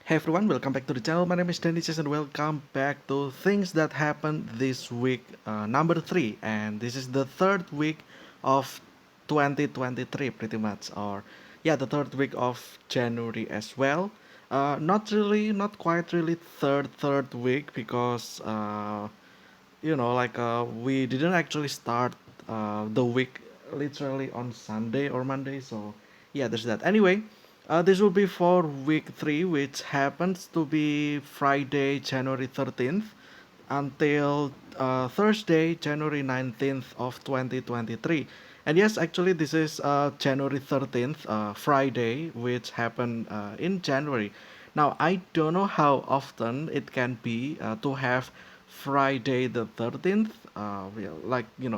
Hey everyone, welcome back to the channel. My name is Dennis and welcome back to things that happened this week, number 3. And this is the third week of 2023, pretty much. Or, yeah, the third week of January as well. Not really, not quite really third week because, we didn't actually start the week literally on Sunday or Monday. So, yeah, there's that. Anyway, this will be for week 3, which happens to be Friday, January 13th, until Thursday, January 19th of 2023. And yes, actually, this is January 13th, Friday, which happened in January. Now, I don't know how often it can be to have Friday the 13th,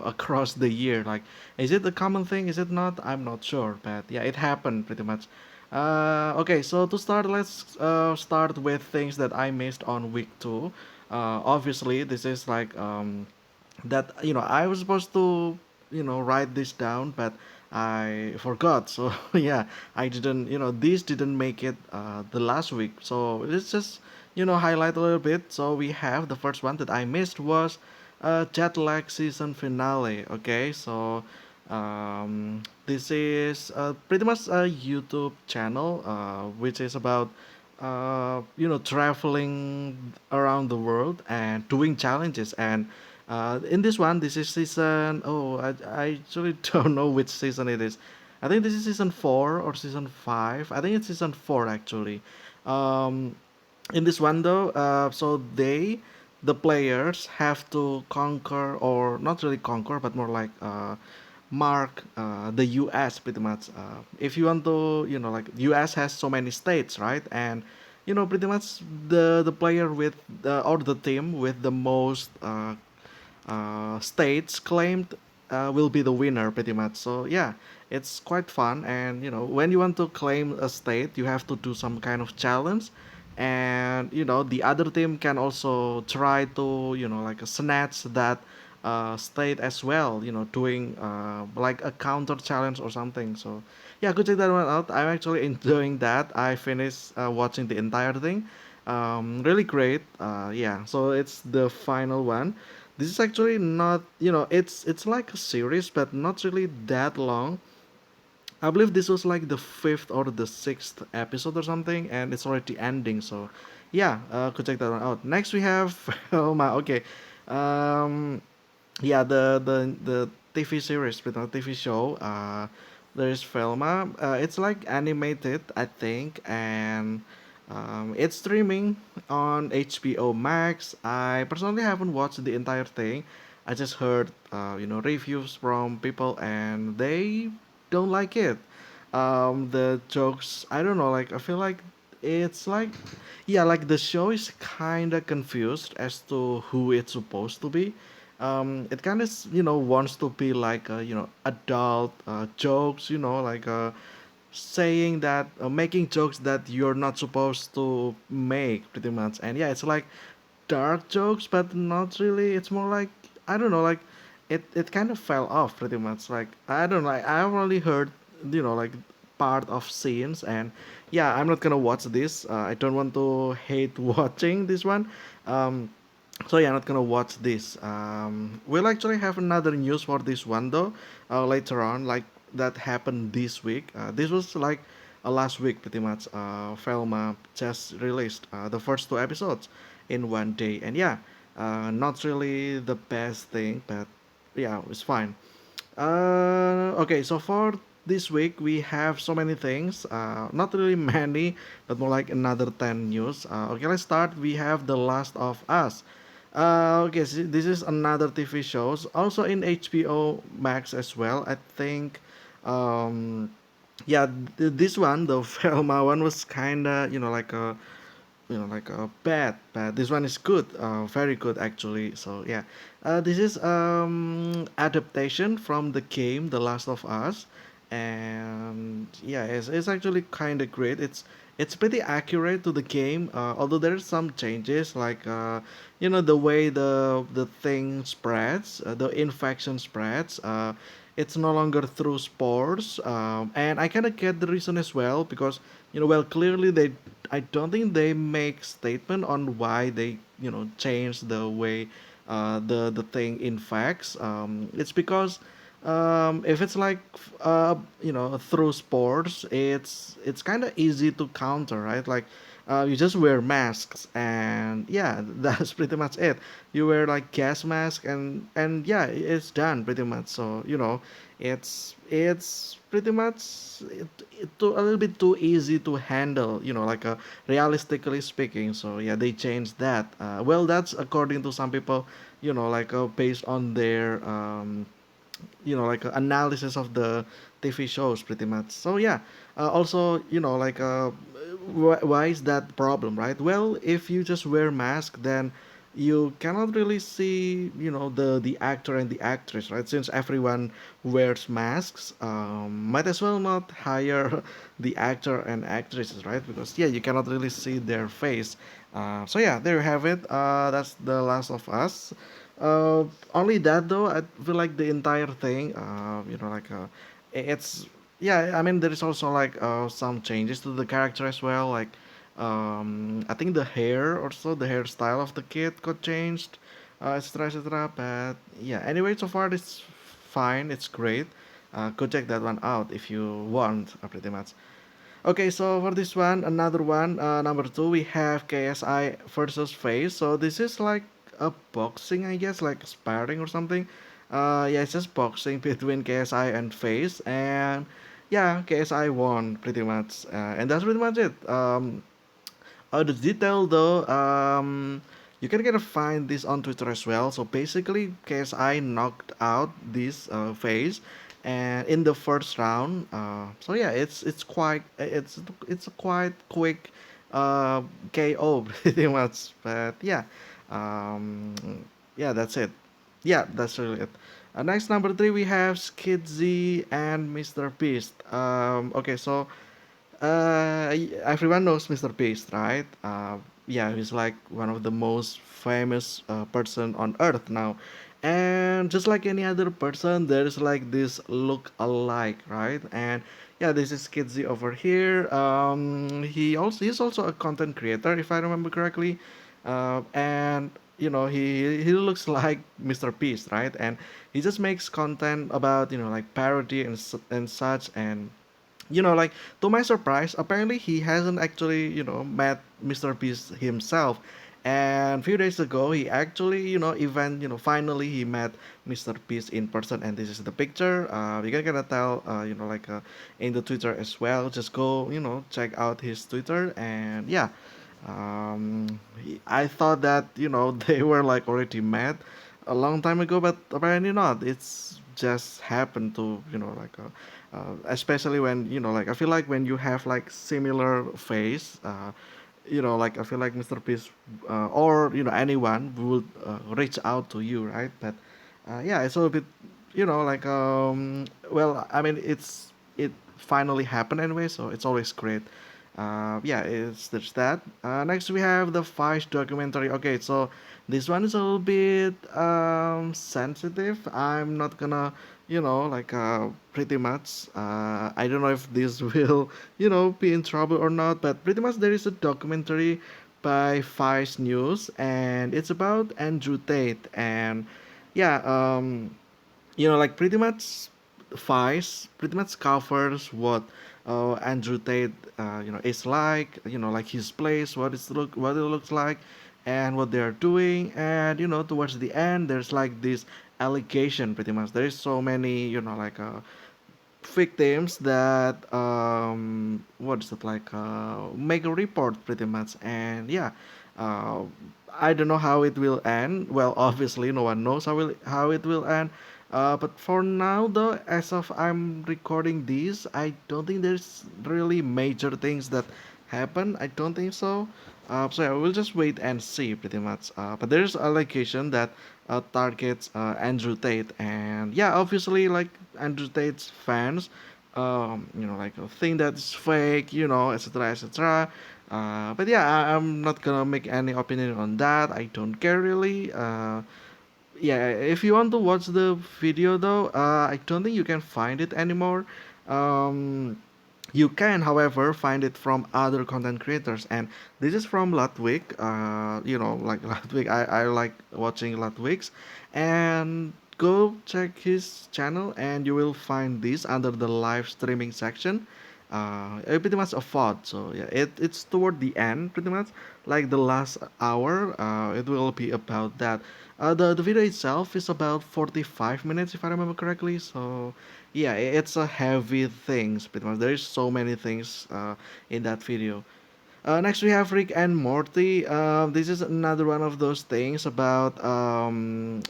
across the year. Like, is it a common thing? Is it not? I'm not sure, but yeah, it happened pretty much. Okay, so to start, let's start with things that I missed on week 2. Obviously, this is like that I was supposed to write this down, but I forgot. So yeah, I didn't. These didn't make it the last week. So let's just highlight a little bit. So we have the first one that I missed was jet lag season finale. Okay, so this is pretty much a YouTube channel which is about traveling around the world and doing challenges. And in this one, this is season. Oh, I actually don't know which season it is. I think this is season 4 or season 5. I think it's season 4 actually. Um, in this one though, the players have to conquer, or not really conquer, but more like mark the US pretty much. If you want to, like US has so many states, right? And pretty much the player with or the team with the most states claimed will be the winner pretty much. So yeah, it's quite fun. And when you want to claim a state, you have to do some kind of challenge. And the other team can also try to like snatch that state as well, doing like a counter challenge or something. So yeah, go check that one out. I'm actually enjoying that. I finished watching the entire thing. Really great. Yeah, so it's the final one. This is actually not, it's like a series, but not really that long. I believe this was like the fifth or the sixth episode or something, and it's already ending. So, yeah, could check that one out. Next we have Velma. Okay, um, yeah, the TV series, but not TV show. There's Velma. It's like animated, I think, and it's streaming on HBO Max. I personally haven't watched the entire thing. I just heard, reviews from people, and they don't like it. The jokes, I don't know. Like I feel like it's like, yeah, like the show is kind of confused as to who it's supposed to be. It kind of wants to be like adult jokes, like saying that making jokes that you're not supposed to make pretty much. And yeah, it's like dark jokes, but not really. It's more like, I don't know, like it kind of fell off pretty much. Like I don't know, like, I've only heard like part of scenes. And yeah, I'm not gonna watch this. I don't want to hate watching this one. um so yeah, not gonna watch this. We'll actually have another news for this one though, later on, like that happened this week. This was like last week pretty much. Velma just released the first 2 episodes in one day. And yeah, not really the best thing, but yeah, it's fine. Okay, so for this week we have so many things. Not really many, but more like another 10 news. Okay, let's start. We have The Last of Us. Okay, so this is another TV shows, also in HBO Max as well. I think, um, yeah, this one, the Velma one, was kinda, like a bad, but this one is good, very good actually. So yeah, this is adaptation from the game The Last of Us. And yeah, it's actually kind of great. It's pretty accurate to the game, although there's some changes, like the way the thing spreads, the infection spreads. it's no longer through sports, and I kind of get the reason as well because well, clearly I don't think they make statement on why they change the way the thing in facts. It's because if it's like through sports, it's kind of easy to counter, right? Like you just wear masks, and yeah, that's pretty much it. You wear like gas mask, and yeah, it's done pretty much. So it's pretty much a little bit too easy to handle, like realistically speaking. So yeah, they changed that. Well, that's according to some people, like based on their like analysis of the TV shows pretty much. So yeah, also like why is that problem, right? Well, if you just wear mask, then you cannot really see the actor and the actress, right? Since everyone wears masks, might as well not hire the actor and actresses, right? Because yeah, you cannot really see their face. So yeah, there you have it. That's The Last of Us. uh, Only that though, I feel like the entire thing, like it's yeah. I mean, there is also like some changes to the character as well. Like, I think the hair also, the hairstyle of the kid got changed, etc. etc. But yeah, anyway, so far it's fine. It's great. Go check that one out if you want, pretty much. Okay, so for this one, another one, number two, we have KSI versus Face. So this is like a boxing, I guess, like sparring or something. Yeah, it's just boxing between KSI and Face, and yeah, KSI won pretty much, and that's pretty much it. The detail though, you can get find this on Twitter as well. So basically, KSI knocked out this phase, and in the first round. So yeah, it's a quite quick uh, KO pretty much. But yeah, um, yeah, that's it. Yeah, that's really it. Next number three, we have Skitzy and MrBeast. Okay, so everyone knows MrBeast, right? Yeah, he's like one of the most famous person on earth now. And just like any other person, there's like this look alike, right? And yeah, this is Skitzy over here. He's also a content creator, if I remember correctly. And he looks like MrBeast, right? And he just makes content about like parody and such. And like, to my surprise, apparently he hasn't actually met Mr. Beast himself. And a few days ago, he actually even finally he met Mr. Beast in person, and this is the picture. You can gonna tell like in the Twitter as well. Just go check out his Twitter, and yeah, I thought that they were like already met a long time ago, but apparently not. It's just happened to especially when like I feel like when you have like similar face, like I feel like Mr. Beast or anyone would reach out to you, right? But yeah, it's a little bit like well, I mean, it finally happened anyway, so it's always great. Yeah, it's there's that. Next we have the Vice documentary. Okay, so this one is a little bit sensitive. I'm not gonna, like pretty much. I don't know if this will, be in trouble or not. But pretty much there is a documentary by Vice News, and it's about Andrew Tate. And yeah, like pretty much Vice pretty much covers what Andrew Tate is like, like his place, what it looks like, and what they are doing. And towards the end, there's like this allegation. Pretty much, there is so many like victims that what is it like make a report pretty much. And yeah, uh, I don't know how it will end. Well, obviously no one knows how it will end, but for now though, as of I'm recording this, I don't think there's really major things that happen. I don't think so. So yeah, we'll just wait and see pretty much. But there's allegation that targets Andrew Tate. And yeah, obviously like Andrew Tate's fans, like think that's fake, etc., etc. But yeah, I'm not gonna make any opinion on that. I don't care really. yeah, if you want to watch the video though, I don't think you can find it anymore. Um, you can, however, find it from other content creators, and this is from Ludwig. Like Ludwig, I like watching Ludwig's, and go check his channel, and you will find this under the live streaming section. Pretty much a VOD, so yeah, it's toward the end, pretty much like the last hour. It will be about that. The video itself is about 45 minutes, if I remember correctly. So yeah, it's a heavy things pretty much. There is so many things in that video. Next we have Rick and Morty. This is another one of those things about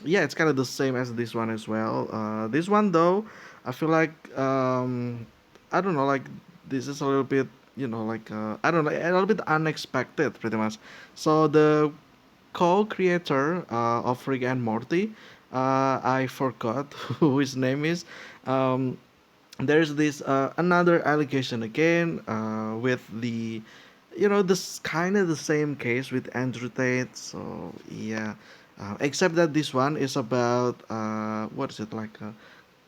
yeah, it's kind of the same as this one as well. This one though, I feel like I don't know, like this is a little bit, like I don't know, a little bit unexpected pretty much. So the co-creator of Rick and Morty, I forgot who his name is. Um, there's this another allegation again with the this kind of the same case with Andrew Tate. So yeah, except that this one is about what is it, like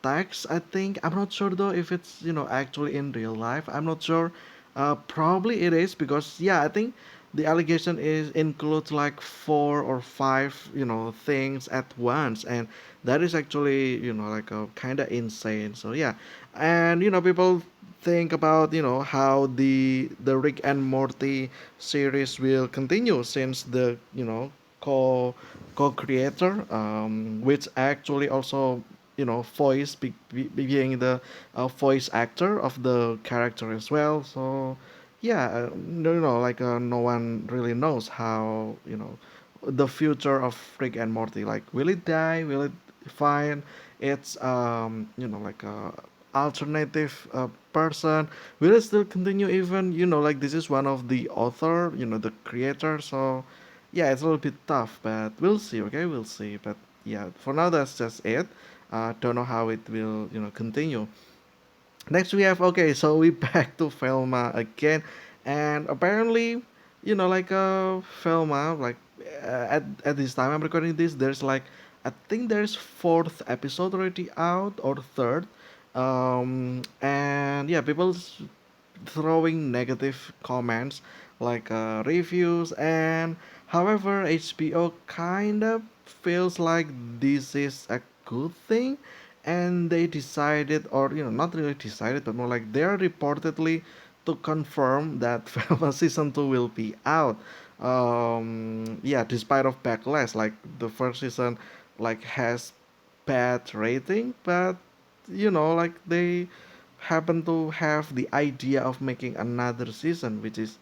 tax, I think. I'm not sure though if it's actually in real life. I'm not sure. Probably it is, because yeah, I think the allegation is includes like four or five things at once, and that is actually like a kind of insane. So yeah, and people think about how the Rick and Morty series will continue, since the co-creator, which actually also voice being the voice actor of the character as well. So yeah, like no one really knows how the future of Rick and Morty. Like, will it die? Will it find its like a alternative person? Will it still continue? Even like this is one of the author, the creator. So yeah, it's a little bit tough, but we'll see. Okay, we'll see. But yeah, for now that's just it. Don't know how it will continue. Next we have, okay, so we back to Velma again, and apparently, like Velma, like at this time I'm recording this, there's like I think there's fourth episode already out, or third, and yeah, people throwing negative comments like reviews, and however HBO kind of feels like this is a good thing, and they decided, or not really decided, but more like they're reportedly to confirm that Velma season 2 will be out. Yeah, despite of backlash, like the first season like has bad rating, but like they happen to have the idea of making another season, which is,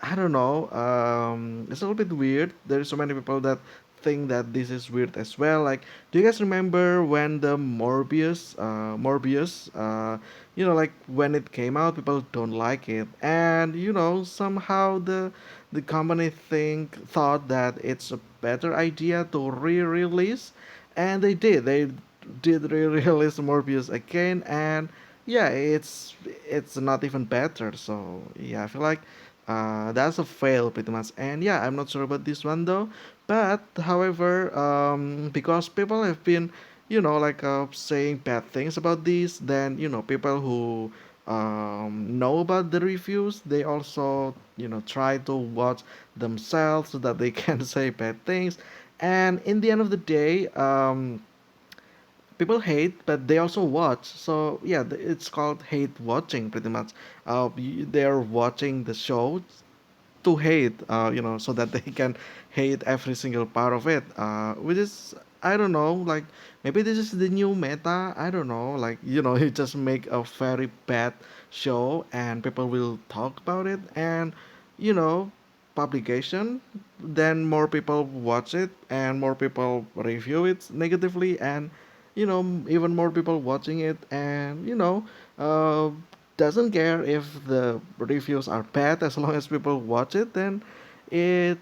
I don't know. It's a little bit weird. There's so many people that think that this is weird as well. Like, do you guys remember when the Morbius, like when it came out, people don't like it, and somehow the company thought that it's a better idea to re-release, and they did. They did re-release Morbius again, and yeah, it's not even better. So yeah, I feel like that's a fail pretty much. And yeah, I'm not sure about this one though. But however, because people have been, like saying bad things about this, then people who know about the reviews, they also try to watch themselves so that they can say bad things. And in the end of the day, people hate, but they also watch. So yeah, it's called hate watching pretty much. They're watching the show to hate, so that they can hate every single part of it. Which is, I don't know, like maybe this is the new meta. I don't know, like you just make a very bad show and people will talk about it, and you know, publication. Then more people watch it and more people review it negatively, and even more people watching it, and uh, doesn't care if the reviews are bad. As long as people watch it, then it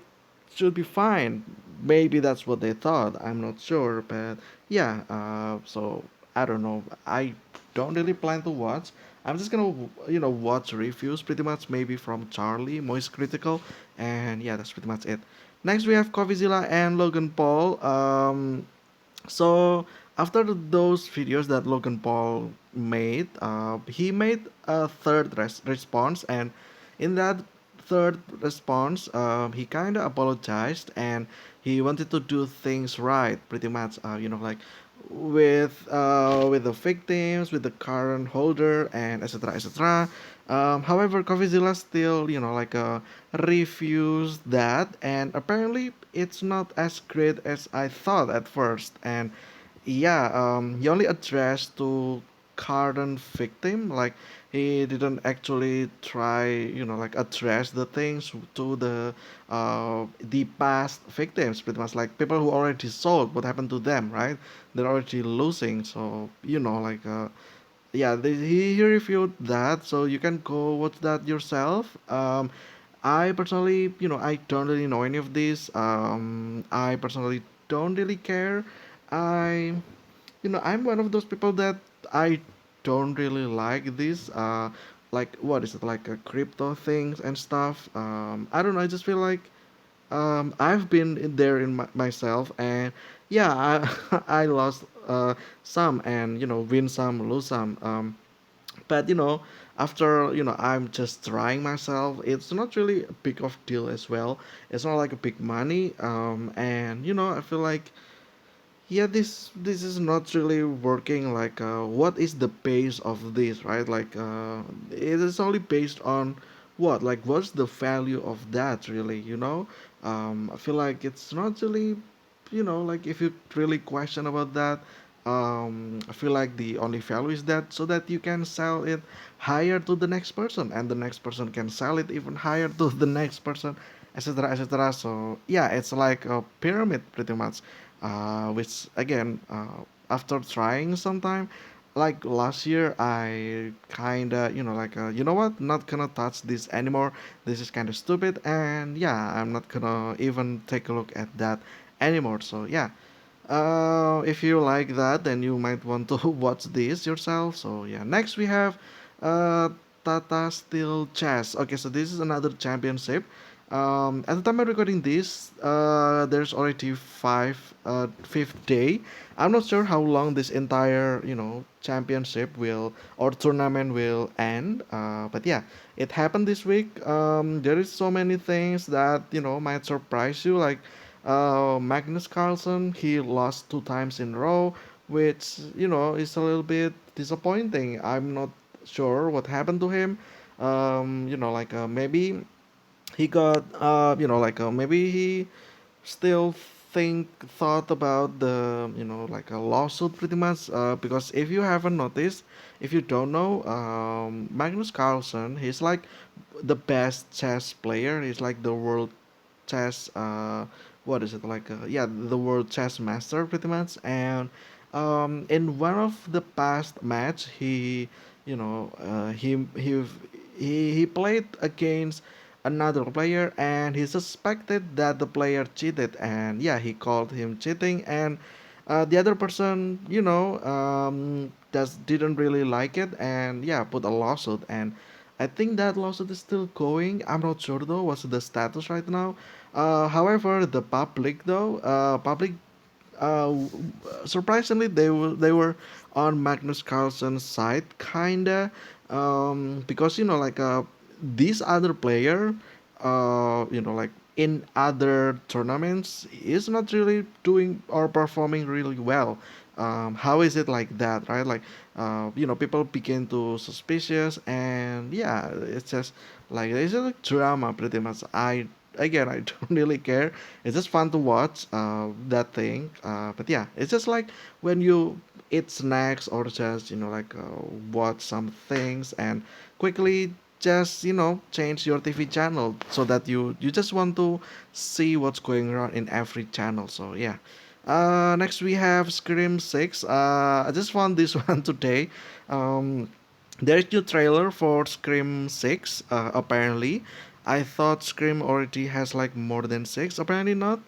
should be fine. Maybe that's what they thought. I'm not sure, but yeah. So I don't know. I don't really plan to watch. I'm just gonna watch reviews pretty much. Maybe from Charlie, Moist Critical, and yeah, that's pretty much it. Next we have Coffeezilla and Logan Paul. So after those videos that Logan Paul made, he made a third response, and in that third response, he kind of apologized and he wanted to do things right, pretty much. Like with the victims, with the current holder, and etc. etc. However, Coffeezilla still, refused that, and apparently it's not as great as I thought at first. And yeah, he only addressed to current victim, like he didn't actually try, address the things to the past victims, pretty much like people who already sold. What happened to them, right? They're already losing, so yeah, he reviewed that, so you can go watch that yourself. I personally, I don't really know any of this. I personally don't really care. I, I'm one of those people that I don't really like this. Like what is it, like crypto things and stuff. I don't know. I just feel like I've been in there in myself, and yeah, I lost some, and win some, lose some. But after I'm just trying myself, it's not really a big of deal as well. It's not like a big money, and I feel like yeah, this is not really working. Like what is the base of this, right? Like it is only based on what, like what's the value of that really, I feel like it's not really, like if you really question about that, I feel like the only value is that so that you can sell it higher to the next person, and the next person can sell it even higher to the next person, etc., etc. So yeah, it's like a pyramid pretty much, which again, after trying sometime, like last year, I kind of, you know what, not gonna touch this anymore. This is kind of stupid, and yeah, I'm not gonna even take a look at that anymore. So yeah, if you like that, then you might want to watch this yourself. So yeah, next we have uh, Tata Steel Chess. Okay, so this is another championship. At the time of recording this, there's already fifth day. I'm not sure how long this entire championship will or tournament will end. But yeah, it happened this week. There is so many things that might surprise you, like Magnus Carlsen, he lost two times in a row, which is a little bit disappointing. I'm not sure what happened to him. Maybe he got maybe he still thought about the like a lawsuit pretty much, because if you haven't noticed, if you don't know, Magnus Carlsen, he's like the best chess player. He's like the world chess, what is it, like yeah, the world chess master pretty much. And in one of the past match, he you know he played against another player, and he suspected that the player cheated, and yeah, he called him cheating. And the other person, just didn't really like it, and yeah, put a lawsuit. And I think that lawsuit is still going. I'm not sure though what's the status right now. However, the public though, uh, surprisingly, they were on Magnus Carlsen's side, kinda, because this other player, like in other tournaments, is not really doing or performing really well. How is it like that, right? Like, people begin to suspicious, and yeah, it's just like it's just like drama, pretty much. I don't really care. It's just fun to watch that thing. But yeah, it's just like when you eat snacks or just watch some things and quickly just change your TV channel so that you just want to see what's going on in every channel. So yeah. Next we have Scream 6. I just found this one today. Um, there's new trailer for Scream 6, apparently. I thought Scream already has like more than 6. Apparently not.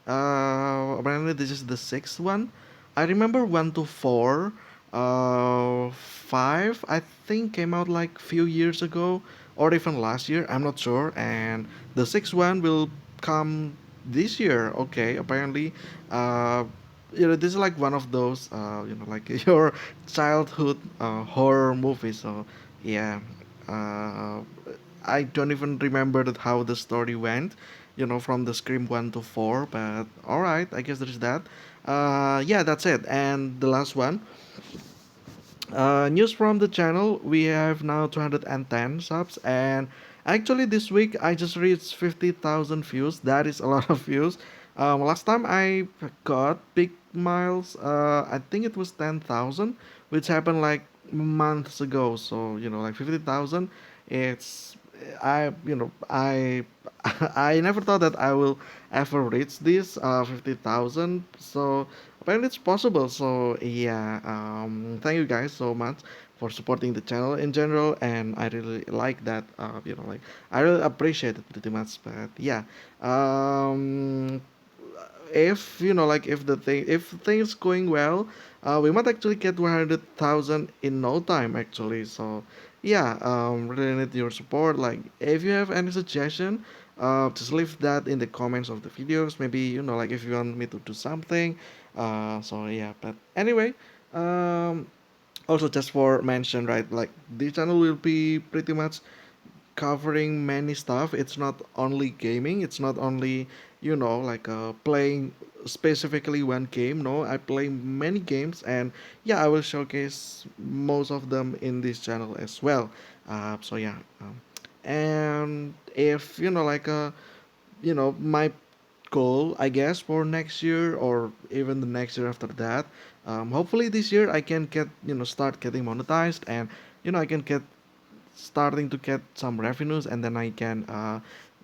Apparently this is the sixth one. I remember 1 to 4. 5, I think, came out like few years ago or even last year. I'm not sure. And the sixth one will come this year. Okay, apparently. Uh, this is like one of those like your childhood horror movies. So yeah, uh, I don't even remember that how the story went, from the Scream 1 to 4. But all right, I guess there's that. Yeah, that's it. And the last one, news from the channel. We have now 210 subs, and actually this week I just reached 50,000 views. That is a lot of views. Last time I got big miles, I think it was 10,000, which happened like months ago. So like 50,000, it's I I never thought that I will ever reach this 50,000. So apparently it's possible. So yeah, thank you guys so much for supporting the channel in general, and I really like that. Like I really appreciate it pretty much. But yeah, um, if like if things going well, we might actually get 100,000 in no time actually. So yeah, really need your support. Like if you have any suggestion, just leave that in the comments of the videos. Maybe like if you want me to do something. So yeah, but anyway, also just for mention, right, like the channel will be pretty much covering many stuff. It's not only gaming. It's not only like playing specifically one game. No, I play many games, and yeah, I will showcase most of them in this channel as well. So yeah, and if like my goal, I guess, for next year or even the next year after that. Hopefully this year I can get start getting monetized, and I can get starting to get some revenues, and then I can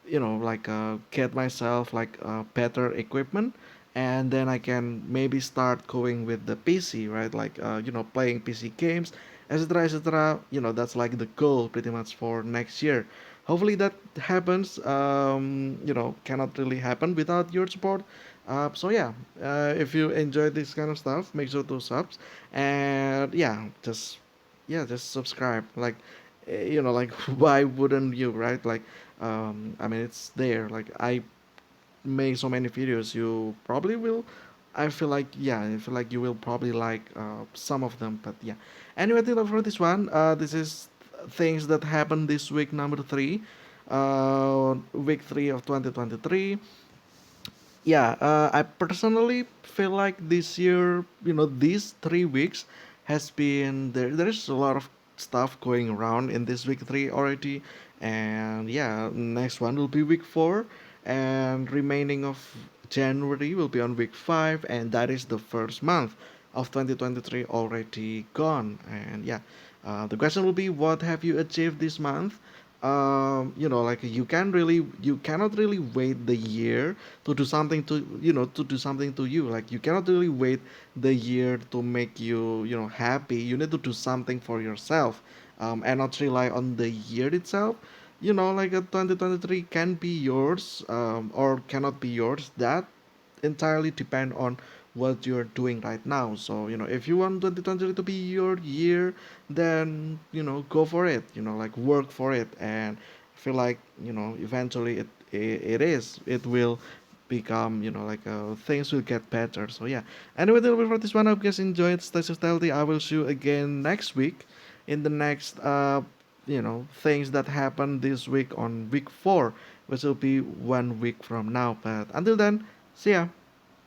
like get myself like better equipment, and then I can maybe start going with the PC, right, like playing PC games, etc, etc. That's like the goal pretty much for next year. Hopefully that happens. Cannot really happen without your support. So yeah, if you enjoy this kind of stuff, make sure to subs, and just subscribe. Like like why wouldn't you, right? Like I mean, it's there. Like I make so many videos, you probably will. I feel like you will probably like some of them. But yeah, anyway, I think for this one, this is things that happened this week number 3, week 3 of 2023. Yeah, I personally feel like this year, these 3 weeks has been there. There's a lot of stuff going around in this week 3 already, and yeah, next one will be week 4, and remaining of January will be on week 5, and that is the first month of 2023 already gone. And yeah, the question will be, what have you achieved this month? Like you cannot really wait the year to do something to do something to you. Like you cannot really wait the year to make you happy. You need to do something for yourself, and not rely on the year itself. Like a 2023 can be yours, or cannot be yours. That entirely depend on what you're doing right now. So if you want 2023 to be your year, then go for it. Like work for it, and feel like eventually it will become like things will get better. So yeah, anyway, that'll be for this one. I hope you guys enjoyed. Stay safe, healthy. I will see you again next week in the next things that happened this week on week 4, which will be 1 week from now. But until then, see ya.